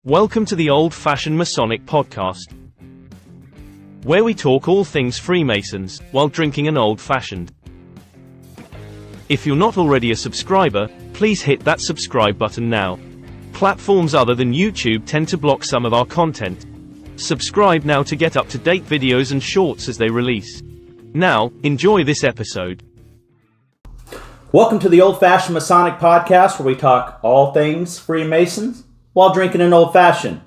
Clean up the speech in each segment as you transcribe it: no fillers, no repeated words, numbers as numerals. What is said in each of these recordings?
Welcome to the Old-Fashioned Masonic Podcast, where we talk all things Freemasons, while drinking an old-fashioned. If you're not already a subscriber, please hit that subscribe button now. Platforms other than YouTube tend to block some of our content. Subscribe now to get up-to-date videos and shorts as they release. Now, enjoy this episode. Welcome to the Old-Fashioned Masonic Podcast, where we talk all things Freemasons while drinking an old-fashioned.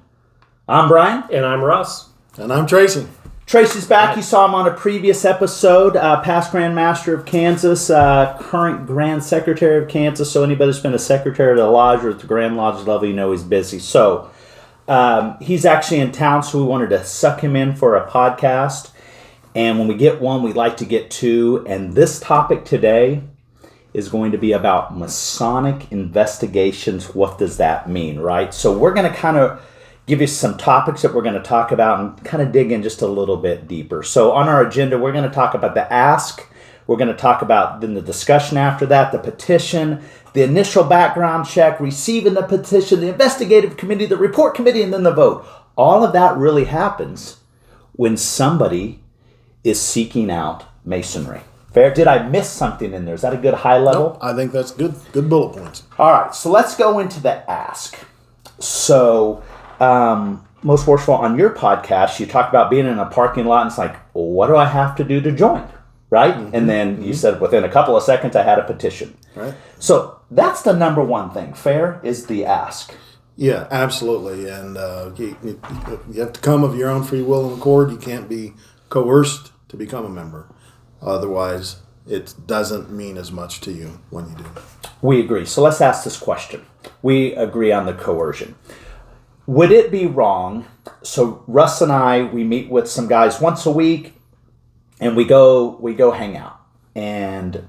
I'm Brian. And I'm Russ. And I'm Tracy. Tracy's back. You saw him on a previous episode. Past Grand Master of Kansas, current Grand Secretary of Kansas. So anybody that's been a secretary of the lodge or at the Grand Lodge level, you know he's busy. So he's actually in town, so we wanted to suck him in for a podcast. And when we get one, we like to get two. And this topic today is going to be about Masonic Investigations. What does that mean, right? So we're going to kind of give you some topics that we're going to talk about and kind of dig in just a little bit deeper. So on our agenda, we're going to talk about the ask. We're going to talk about then the discussion after that, the petition, the initial background check, receiving the petition, the investigative committee, the report committee, and then the vote. All of that really happens when somebody is seeking out Masonry. Fair? Did I miss something in there? Is that a good high level? Nope, I think that's good. Good bullet points. All right, so let's go into the ask. So, most forceful, on your podcast, you talk about being in a parking lot, and it's like, well, what do I have to do to join? Right? Mm-hmm. And then you said within a couple of seconds, I had a petition. Right. So that's the number one thing. Fair is the ask. Yeah, absolutely. And you have to come of your own free will and accord. You can't be coerced to become a member. Otherwise, it doesn't mean as much to you when you do. We agree. So let's ask this question. We agree on the coercion. Would it be wrong? So Russ and I, we meet with some guys once a week, and we go hang out. And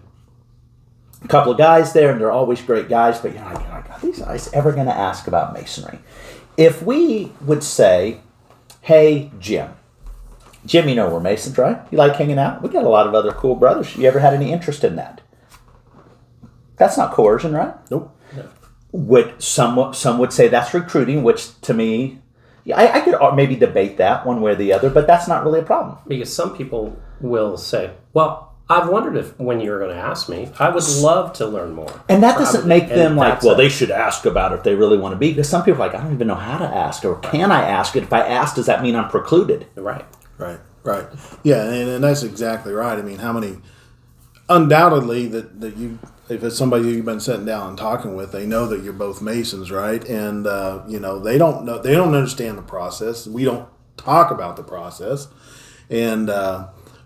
a couple of guys there, and they're always great guys, but you're like, are these guys ever going to ask about Masonry? If we would say, hey, Jim, you know we're Masons, right? You like hanging out? We got a lot of other cool brothers. You ever had any interest in that? That's not coercion, right? Nope. Some would say that's recruiting, which to me, I could maybe debate that one way or the other, but that's not really a problem. Because some people will say, well, I've wondered if when you were going to ask me, I would love to learn more. And that doesn't make them like, well, they should ask about it if they really want to be. Because some people are like, I don't even know how to ask, or can I ask it? If I ask, does that mean I'm precluded? Right. Right. Yeah, and that's exactly right. I mean, how many, undoubtedly, that you, if it's somebody you've been sitting down and talking with, they know that you're both Masons, right? And, they don't understand the process. We don't talk about the process. And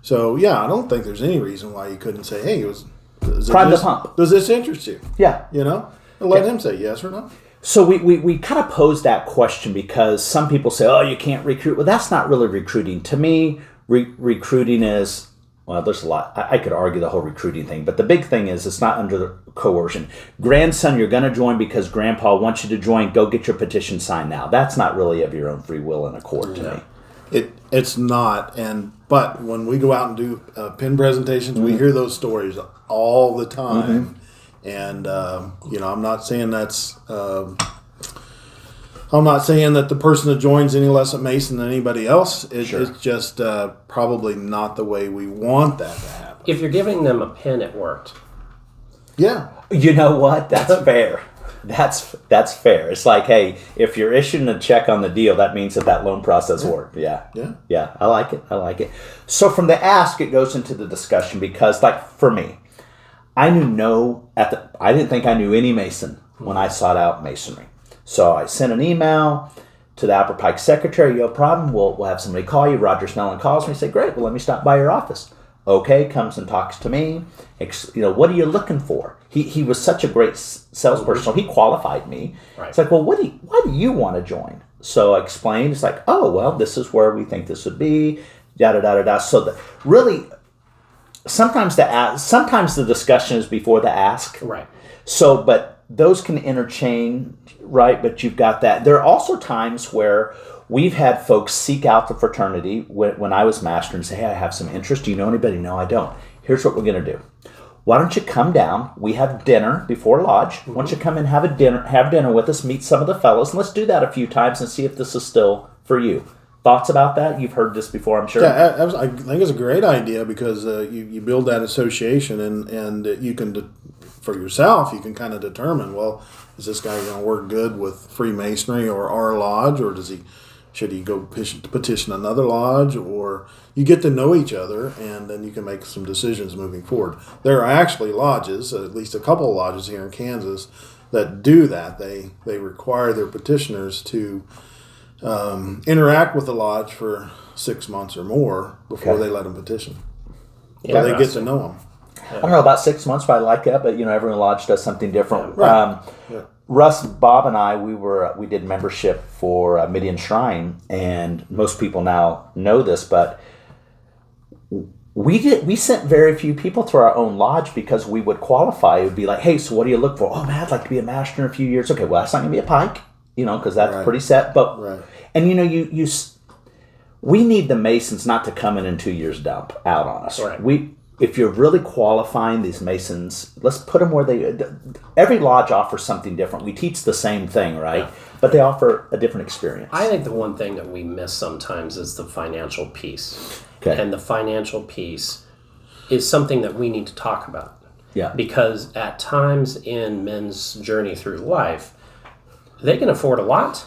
so, yeah, I don't think there's any reason why you couldn't say, hey, does this interest you? Yeah. And let him say yes or no. So we kind of pose that question because some people say, oh, you can't recruit. Well, that's not really recruiting. To me, recruiting is, well, there's a lot. I could argue the whole recruiting thing, but the big thing is it's not under coercion. Grandson, you're going to join because Grandpa wants you to join. Go get your petition signed now. That's not really of your own free will and accord to me. It's not. But when we go out and do pin presentations, we hear those stories all the time. Mm-hmm. And, I'm not saying I'm not saying that the person that joins any less a Mason than anybody else. It's just probably not the way we want that to happen. If you're giving them a pin, it worked. Yeah. You know what? That's fair. That's fair. It's like, hey, if you're issuing a check on the deal, that means that loan process worked. Yeah. I like it. So from the ask, it goes into the discussion because, like, for me, I didn't think I knew any Mason when I sought out Masonry. So I sent an email to the Upper Pike secretary. You have a problem? We'll have somebody call you. Roger Snellen calls me. Say, great. Well, let me stop by your office. Okay, comes and talks to me. What are you looking for? He was such a great salesperson, so he qualified me. Right. It's like, well, why do you want to join? So I explained. It's like, oh, well, this is where we think this would be. Da-da-da-da-da. So really, sometimes the discussion is before the ask. Right. So, but those can interchange, right? But you've got that. There are also times where we've had folks seek out the fraternity when I was master and say, hey, I have some interest. Do you know anybody? No, I don't. Here's what we're going to do. why don't you come down? We have dinner before lodge. Why don't you come and have dinner with us, meet some of the fellows, and let's do that a few times and see if this is still for you. Thoughts about that? You've heard this before, I'm sure. Yeah, I think it's a great idea because you build that association and you can, for yourself, you can kind of determine, well, is this guy going to work good with Freemasonry or our lodge, or should he go petition another lodge, or you get to know each other and then you can make some decisions moving forward. There are actually lodges, at least a couple of lodges here in Kansas, that do that. They require their petitioners to interact with the lodge for 6 months or more before they let them petition. Yeah, so they get to know them. I don't know about 6 months, but I like that. But every lodge does something different. Right. Russ, Bob, and I, we did membership for Midian Shrine, and most people now know this, but we sent very few people to our own lodge because we would qualify. It would be like, hey, so what do you look for? Oh man, I'd like to be a master in a few years. Okay, well that's not gonna be a pike, because that's pretty set. But and we need the Masons not to come in 2 years dump out on us. Right. If you're really qualifying these Masons, let's put them where every lodge offers something different. We teach the same thing, right? Yeah. But they offer a different experience. I think the one thing that we miss sometimes is the financial piece. Okay. And the financial piece is something that we need to talk about. Yeah. Because at times in men's journey through life, they can afford a lot.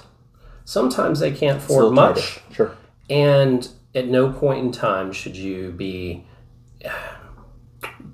Sometimes they can't afford much. Tighter. Sure. And at no point in time should you be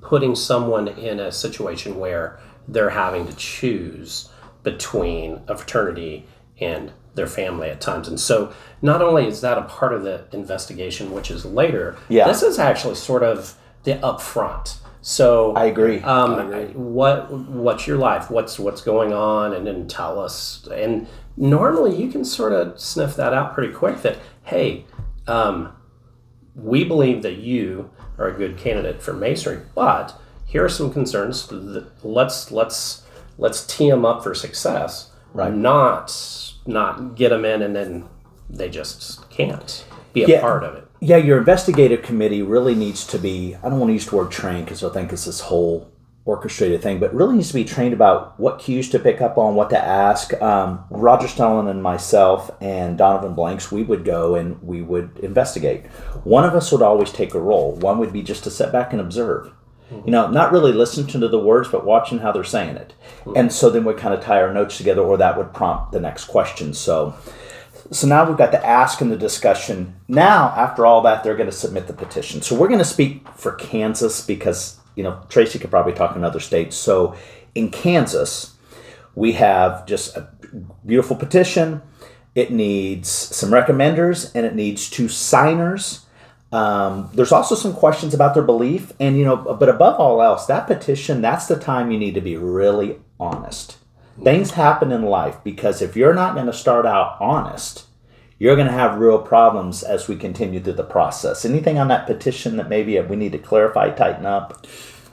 putting someone in a situation where they're having to choose between a fraternity and their family at times. And so not only is that a part of the investigation, which is later, this is actually sort of the upfront. So I agree. What's your life? What's going on? And then tell us. And normally you can sort of sniff that out pretty quick that, hey, we believe that you are a good candidate for Masonry, but here are some concerns. Let's tee them up for success, right? Not get them in and then they just can't be a part of it. Yeah, your investigative committee really needs to be, I don't want to use the word trained because I think it's this whole orchestrated thing, but really needs to be trained about what cues to pick up on, what to ask. Roger Stellan and myself and Donovan Blanks, we would go and we would investigate. One of us would always take a role. One would be just to sit back and observe. Not really listen to the words, but watching how they're saying it. And so then we'd kind of tie our notes together, or that would prompt the next question. So now we've got the ask and the discussion. Now, after all that, they're going to submit the petition. So we're going to speak for Kansas because Tracy could probably talk in other states. So in Kansas, we have just a beautiful petition. It needs some recommenders and it needs 2 signers. There's also some questions about their belief. And, but above all else, that petition, that's the time you need to be really honest. Things happen in life because if you're not going to start out honest, you're going to have real problems as we continue through the process. Anything on that petition that maybe we need to clarify, tighten up?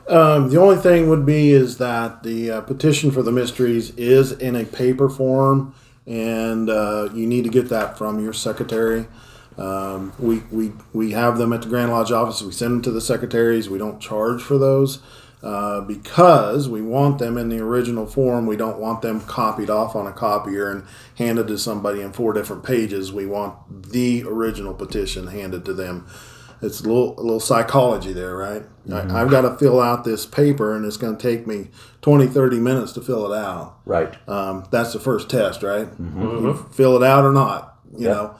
The only thing would be is that the petition for the mysteries is in a paper form, and you need to get that from your secretary. We have them at the Grand Lodge office. We send them to the secretaries. We don't charge for those because we want them in the original form. We don't want them copied off on a copier and handed to somebody in 4 different pages. We want the original petition handed to them. It's a little psychology there, right? Mm-hmm. I've got to fill out this paper, and it's going to take me 20, 30 minutes to fill it out. Right. That's the first test, right? Mm-hmm. You fill it out or not, you know.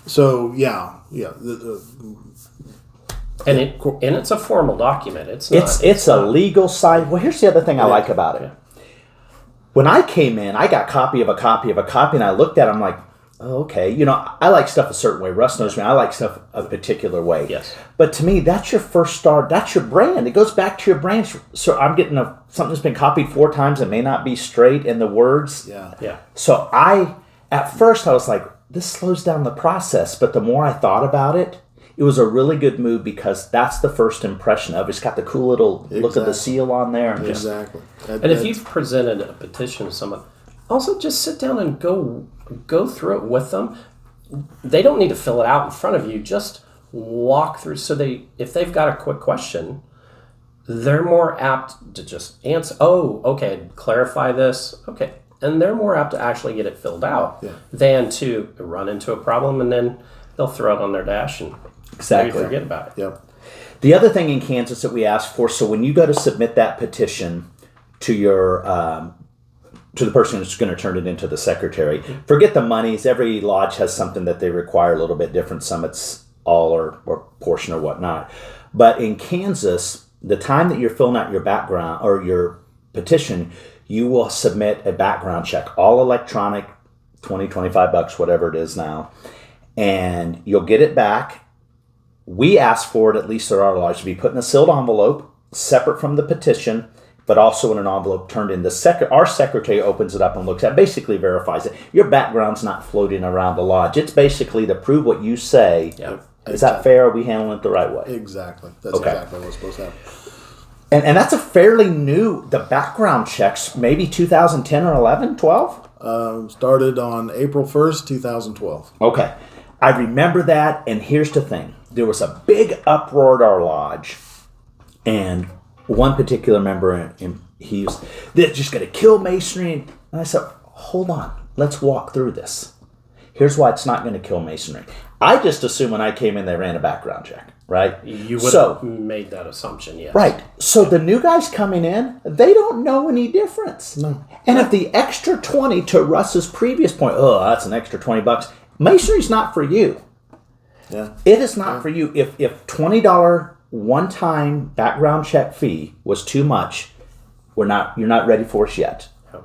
So, yeah. And it's a formal document. It's a legal side. Well, here's the other thing I like about it. When I came in, I got copy of a copy of a copy, and I looked at it, I'm like, oh, okay. I like stuff a certain way. Russ knows me. I like stuff a particular way. Yes. But to me, that's your first start. That's your brand. It goes back to your brand. So I'm getting something that's been copied 4 times and may not be straight in the words. Yeah. So at first I was like, this slows down the process. But the more I thought about it, it was a really good move because that's the first impression of it. It's got the cool little look of the seal on there. Exactly. And if you've presented a petition to someone, also just sit down and go through it with them. They don't need to fill it out in front of you. Just walk through. So if they've got a quick question, they're more apt to just answer, oh, okay, clarify this, okay. And they're more apt to actually get it filled out than to run into a problem and then they'll throw it on their dash and maybe forget about it. Yep. The other thing in Kansas that we ask for, so when you go to submit that petition to your to the person who's going to turn it into the secretary, forget the monies. Every lodge has something that they require a little bit different. Some it's all or portion or whatnot. But in Kansas, the time that you're filling out your background or your petition, you will submit a background check, all electronic, $20-25, whatever it is now, and you'll get it back. We ask for it, at least at our lodge, to be put in a sealed envelope, separate from the petition, but also in an envelope turned in. Our secretary opens it up and looks at it, basically verifies it. Your background's not floating around the lodge. It's basically to prove what you say. Yep. Is that fair? Are we handling it the right way? Exactly. That's exactly what's supposed to happen. And that's a fairly new, the background checks, maybe 2010 or 11, 12? Started on April 1st, 2012. Okay. I remember that, and here's the thing. There was a big uproar at our lodge, and one particular member, they're just going to kill Masonry. And I said, hold on, let's walk through this. Here's why it's not going to kill Masonry. I just assumed when I came in, they ran a background check, right? You would have made that assumption, yes. Right. So the new guys coming in, they don't know any difference. No. And if the extra 20, to Russ's previous point, oh, that's an extra $20, Masonry's not for you. Yeah. It is not for you. If $20 one-time background check fee was too much, you're not ready for us yet. No.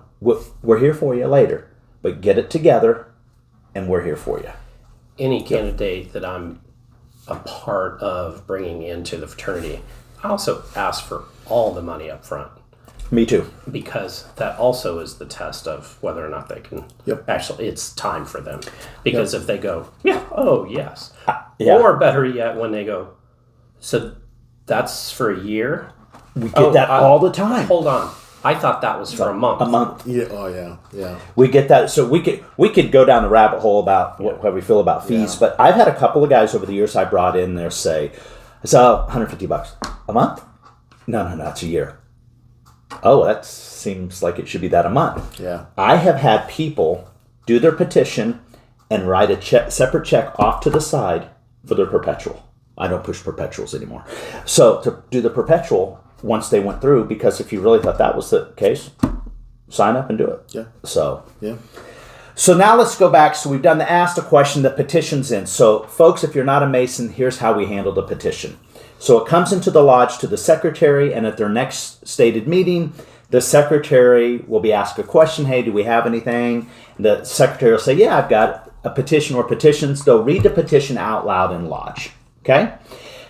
We're here for you later, but get it together, and we're here for you. Any candidate that I'm a part of bringing into the fraternity, I also ask for all the money up front. Me too. Because that also is the test of whether or not they can actually, it's time for them. Because if they go, yes. Or better yet, when they go, so that's for a year? We get that all the time. Hold on. I thought that was for a month. A month. Yeah. Oh, yeah. We get that. So we could go down the rabbit hole about what we feel about fees. Yeah. But I've had a couple of guys over the years I brought in there say, so $150 a month? No, it's a year. Oh, that seems like it should be that a month. Yeah. I have had people do their petition and write a separate check off to the side for their perpetual. I don't push perpetuals anymore. So to do the perpetual once they went through, because if you really thought that was the case, sign up and do it. Yeah. So now let's go back. So we've done the asked a question, the petition's in. So folks, if you're not a Mason, here's how we handle the petition. So it comes into the lodge to the secretary, and at their next stated meeting, the secretary will be asked a question. Hey, do we have anything? The secretary will say, yeah, I've got a petition or petitions. They'll read the petition out loud in lodge. Okay?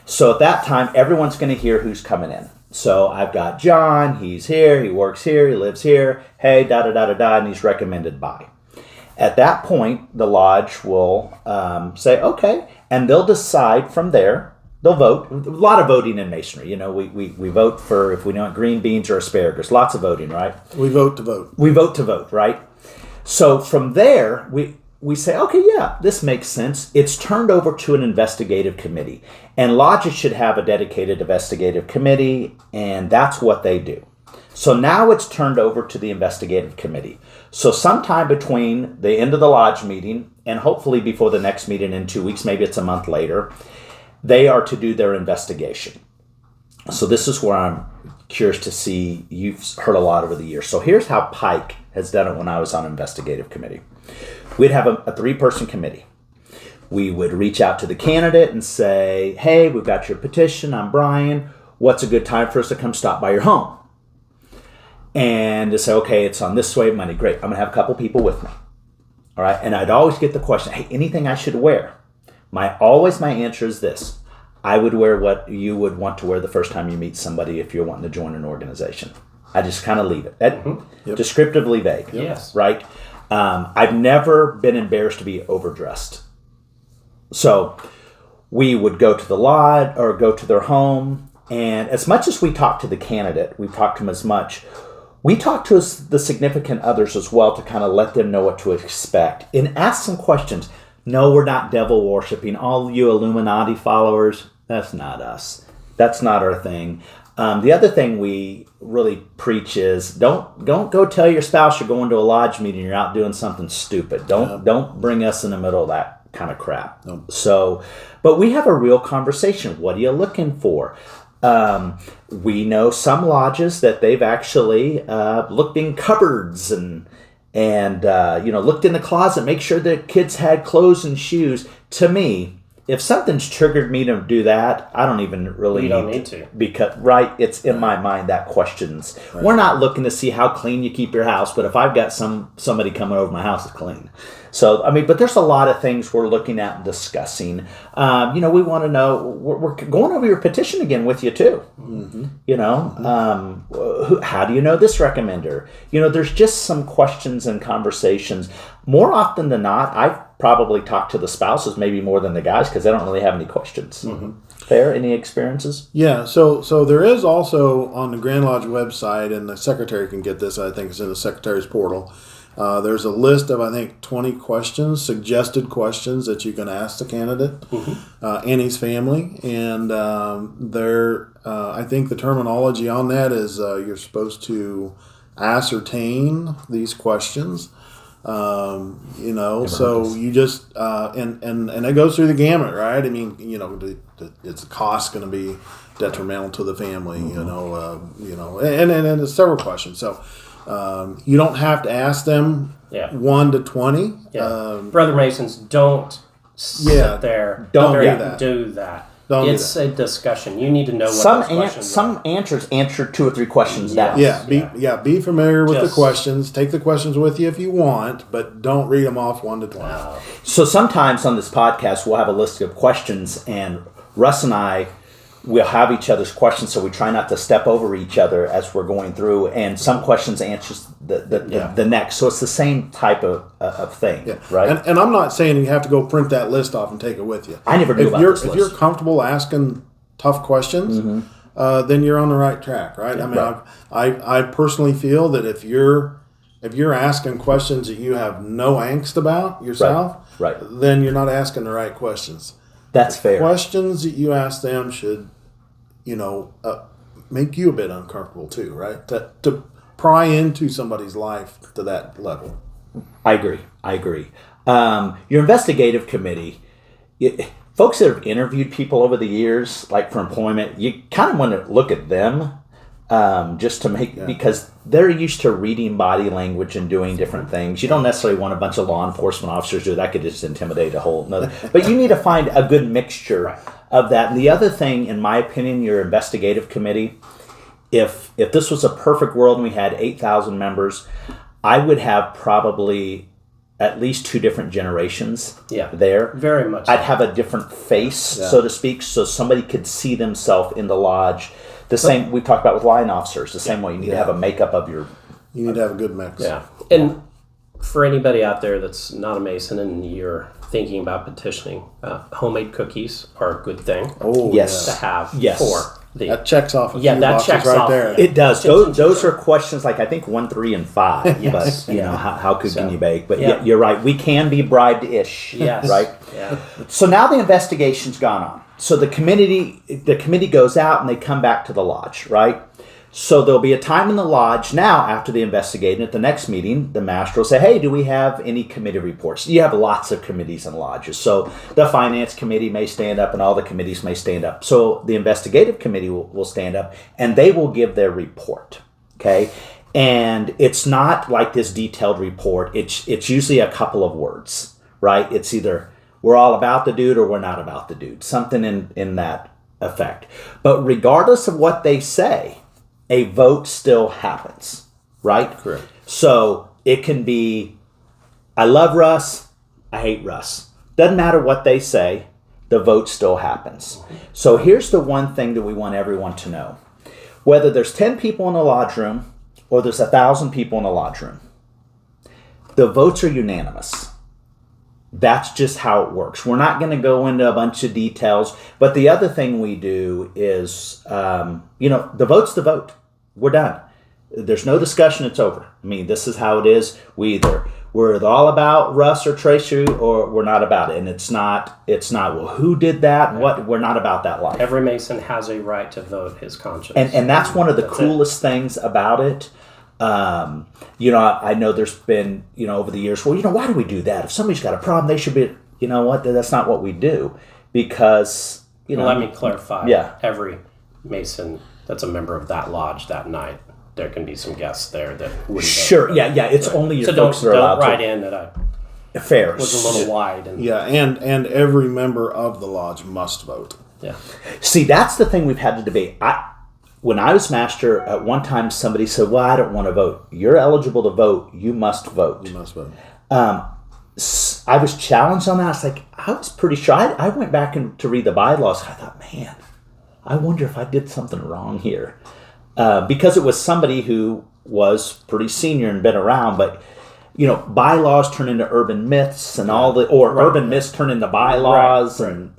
So at that time, everyone's going to hear who's coming in. So I've got John, he's here, he works here, he lives here, hey, da-da-da-da-da, and he's recommended by. At that point, the lodge will say, okay, and they'll decide from there. They'll vote. A lot of voting in Masonry. We vote for, if we want green beans or asparagus. Lots of voting, right? We vote to vote. We vote to vote, right? So from there, we say, okay, yeah, this makes sense. It's turned over to an investigative committee. And lodges should have a dedicated investigative committee, and that's what they do. So now it's turned over to the investigative committee. So sometime between the end of the lodge meeting and hopefully before the next meeting in 2 weeks, maybe it's a month later, they are to do their investigation. So this is where I'm curious to see, you've heard a lot over the years. So here's how Pike has done it when I was on investigative committee. We'd have a 3-person committee. We would reach out to the candidate and say, hey, we've got your petition. I'm Brian. What's a good time for us to come stop by your home? And to say, okay, it's on this way, Monday. Great. I'm going to have a couple people with me. All right. And I'd always get the question, hey, anything I should wear? My answer is this. I would wear what you would want to wear the first time you meet somebody if you're wanting to join an organization. I just kind of leave it. Descriptively vague. Yes. Right? I've never been embarrassed to be overdressed. So we would go to the lodge or go to their home, and as much as we talk to the candidate, we've talked to them as much, we talk to the significant others as well to kind of let them know what to expect and ask some questions. No, we're not devil worshiping. All you Illuminati followers, that's not us. That's not our thing. The other thing we really preach is don't go tell your spouse you're going to a lodge meeting, you're out doing something stupid. Don't bring us in the middle of that kind of crap. Nope. So, but we have a real conversation. What are you looking for? We know some lodges that they've actually looked in cupboards and looked in the closet, make sure the kids had clothes and shoes. To me, if something's triggered me to do that, I don't even really need to. Because it's in my mind that questions. Right. We're not looking to see how clean you keep your house, but if I've got somebody coming over my house, it's clean. So, I mean, but there's a lot of things we're looking at and discussing. We want to know, we're going over your petition again with you too. Mm-hmm. How do you know this recommender? There's just some questions and conversations. More often than not, I've probably talked to the spouses maybe more than the guys because they don't really have any questions. Mm-hmm. Fair? Any experiences? Yeah, so there is also on the Grand Lodge website, and the secretary can get this, I think it's in the secretary's portal. There's a list of, I think, 20 questions, suggested questions that you can ask the candidate and his family. And I think the terminology on that is you're supposed to ascertain these questions. So you just and it goes through the gamut, right? I mean, it's the cost going to be detrimental to the family, and there's several questions. So you don't have to ask them 1 to 20. Yeah. Brother Masons, don't sit there. Don't do that. It's a discussion. You need to know what those questions are. Some answer 2 or 3 questions down. Be familiar with the questions. Take the questions with you if you want, but don't read them off 1 to 20. Wow. So sometimes on this podcast we'll have a list of questions, and Russ and I will have each other's questions, so we try not to step over each other as we're going through, and some questions answers the next. So it's the same type of thing, right? And I'm not saying you have to go print that list off and take it with you. I never do about this list. If you're comfortable asking tough questions, then you're on the right track, right? Yeah, I mean, I personally feel that if you're asking questions that you have no angst about yourself, right. then you're not asking the right questions. That's fair. Questions that you ask them should, make you a bit uncomfortable too, right? To pry into somebody's life to that level. I agree. Your investigative committee, folks that have interviewed people over the years, like for employment, you kind of want to look at them just to because they're used to reading body language and doing different things. You don't necessarily want a bunch of law enforcement officers do that. Could just intimidate a whole nother. But you need to find a good mixture of that. And the other thing, in my opinion, your investigative committee, if this was a perfect world and we had 8,000 members, I would have probably at least 2 different generations there. Very much so. I'd have a different face, so to speak, so somebody could see themselves in the lodge. The same we talked about with line officers. The same way you need to have a makeup of your. You need to have a good mix. Yeah, and for anybody out there that's not a Mason and you're thinking about petitioning, homemade cookies are a good thing. Oh, yes, to have for the that checks off a few that boxes checks right off. there. It does. Those are questions like I think 1, 3, and 5. Yes. But how can you bake? But you're right. We can be bribed-ish. Yes. Right. Yeah. So now the investigation's gone on. So the committee goes out and they come back to the lodge, right? So there'll be a time in the lodge now after the investigating. At the next meeting, the master will say, hey, do we have any committee reports? You have lots of committees and lodges. So the finance committee may stand up and all the committees may stand up. So the investigative committee will stand up and they will give their report, okay? And it's not like this detailed report. It's usually a couple of words, right? It's either we're all about the dude or we're not about the dude. Something in that effect. But regardless of what they say, a vote still happens, right? Correct. So it can be, I love Russ, I hate Russ. Doesn't matter what they say, the vote still happens. So here's the one thing that we want everyone to know. Whether there's 10 people in the lodge room or there's 1,000 people in the lodge room, the votes are unanimous. That's just how it works. We're not going to go into a bunch of details, but the other thing we do is, the vote's the vote. We're done. There's no discussion. It's over. I mean, this is how it is. We we're all about Russ or Tracy, or we're not about it. And it's not, well, who did that? And what? We're not about that life. Every Mason has a right to vote his conscience. And that's one of the coolest things about it. I know there's been, over the years, well, why do we do that? If somebody's got a problem, they should be, you know what? That's not what we do. Because, let me clarify. Yeah. Every Mason that's a member of that lodge that night, there can be some guests there that wouldn't Sure, vote. yeah. It's only your so folks that are allowed don't write in that I Fair. was a little wide. And, and every member of the lodge must vote. Yeah. See, that's the thing we've had to debate. When I was master, at one time somebody said, well, I don't want to vote. You're eligible to vote. You must vote. You must vote. I was challenged on that. It's like, I was pretty sure. I went back to read the bylaws. I thought, man, I wonder if I did something wrong here. Because it was somebody who was pretty senior and been around, but bylaws turn into urban myths and urban myths turn into bylaws, and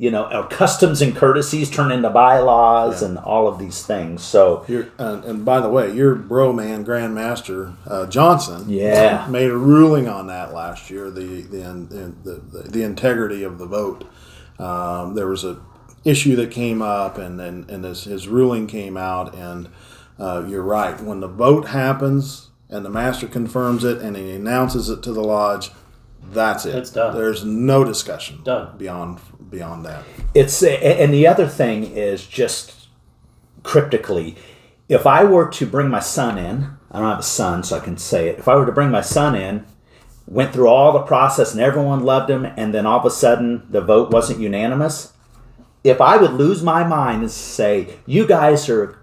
customs and courtesies turn into bylaws, and all of these things. So, and by the way, your bro man, Grand Master Johnson, made a ruling on that last year. The integrity of the vote. There was a issue that came up, and his ruling came out, and you're right. When the vote happens and the master confirms it and he announces it to the lodge, that's it. It's done. There's no discussion done beyond that. And the other thing is, just cryptically, if I were to bring my son in, I don't have a son, so I can say it. If I were to bring my son in, went through all the process and everyone loved him, and then all of a sudden the vote wasn't unanimous, if I would lose my mind and say, you guys are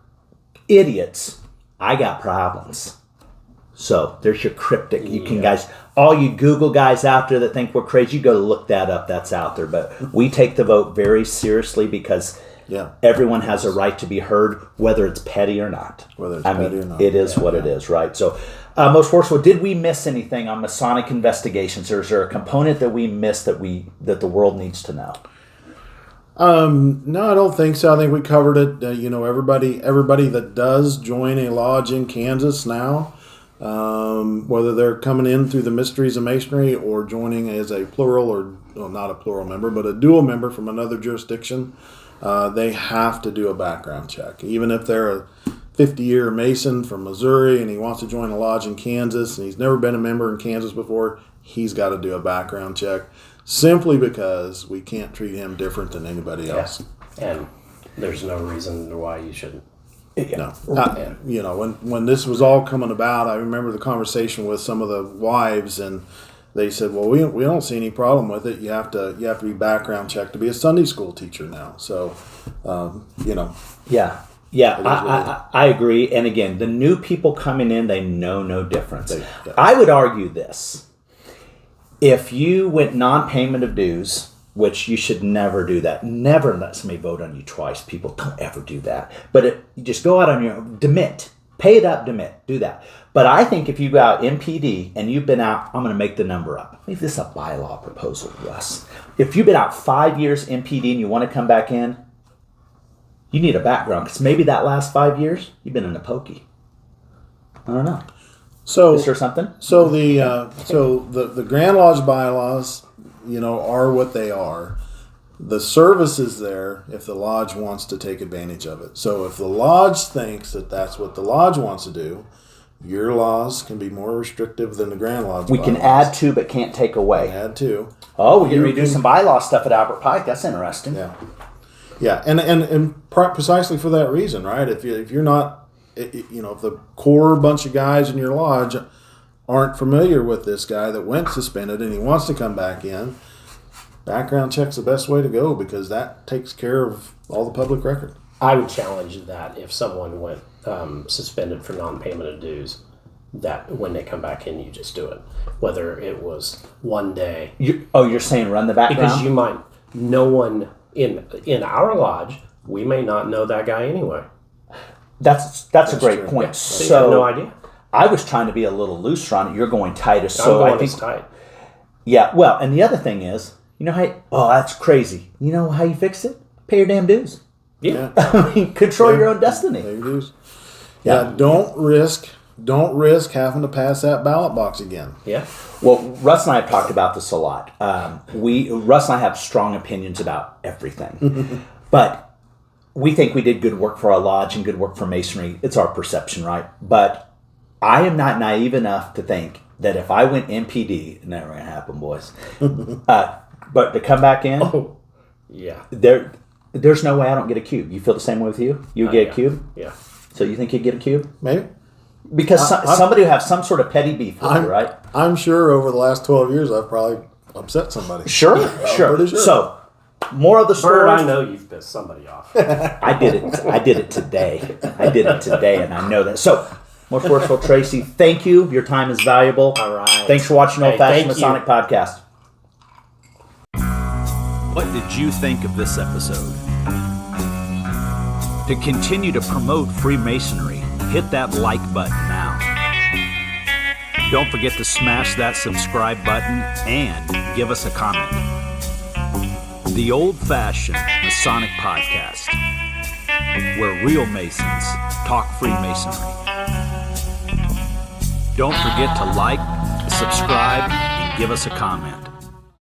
idiots, I got problems. So there's your cryptic. You can guys, all you Google guys out there that think we're crazy, you go look that up. That's out there. But we take the vote very seriously because everyone has a right to be heard, whether it's petty or not. Whether it's petty or not. It is what it is, right? So, most forceful, did we miss anything on Masonic Investigations? Or is there a component that we missed that the world needs to know? No, I don't think so. I think we covered it. Everybody that does join a lodge in Kansas now, whether they're coming in through the mysteries of Masonry or joining as a plural not a plural member, but a dual member from another jurisdiction, they have to do a background check. Even if they're a 50-year Mason from Missouri and he wants to join a lodge in Kansas and he's never been a member in Kansas before, he's got to do a background check. Simply because we can't treat him different than anybody else. And there's no reason why you shouldn't. No. When this was all coming about, I remember the conversation with some of the wives, and they said, well, we don't see any problem with it. You have to be background checked to be a Sunday school teacher now. So, Yeah, I agree. And again, the new people coming in, they know no difference. I would argue this. If you went non-payment of dues, which you should never do that. Never let somebody vote on you twice. People, don't ever do that. But you just go out on your own. Demit. Pay it up, demit. Do that. But I think if you go out MPD and you've been out, I'm going to make the number up. Maybe this is a bylaw proposal, Russ. If you've been out 5 years MPD and you want to come back in, you need a background. Because maybe that last 5 years, you've been in a pokey. I don't know. So, is there something? So the Grand Lodge bylaws, are what they are. The service is there if the lodge wants to take advantage of it. So if the lodge thinks that that's what the lodge wants to do, your laws can be more restrictive than the Grand Lodge bylaws. We can add to but can't take away. Add to. Oh, we can redo some bylaw stuff at Albert Pike. That's interesting. Yeah, and precisely for that reason, right? If you're not, if the core bunch of guys in your lodge aren't familiar with this guy that went suspended and he wants to come back in, background check's the best way to go because that takes care of all the public record. I would challenge that if someone went suspended for non-payment of dues, that when they come back in, you just do it. Whether it was one day. You're saying run the background? Because no one in our lodge, we may not know that guy anyway. That's a great point. Yeah, so you have no idea. I was trying to be a little looser on it. You're going tighter. I think tight. Yeah. Well, and the other thing is, that's crazy. You know how you fix it? Pay your damn dues. Yeah. I mean, control your own destiny. Pay your dues. Yeah. Don't risk don't risk having to pass that ballot box again. Yeah. Well, Russ and I have talked about this a lot. Russ and I have strong opinions about everything. But we think we did good work for our lodge and good work for Masonry. It's our perception, right? But I am not naive enough to think that if I went MPD, never going to happen, boys. But to come back in, yeah, there's no way I don't get a cube. You feel the same way with you? You get a cube? Yeah. So you think you'd get a cube? Maybe. Because somebody will have some sort of petty beef with you, right? I'm sure over the last 12 years I've probably upset somebody. Sure. Pretty sure. So, more of the story. Bert, I know you've pissed somebody off. I did it today, and I know that. So, most worshipful Tracy, thank you. Your time is valuable. All right. Thanks for watching Old Fashioned Masonic you. Podcast. What did you think of this episode? To continue to promote Freemasonry, hit that like button now. Don't forget to smash that subscribe button and give us a comment. The Old Fashioned Masonic Podcast, where real Masons talk Freemasonry. Don't forget to like, subscribe, and give us a comment.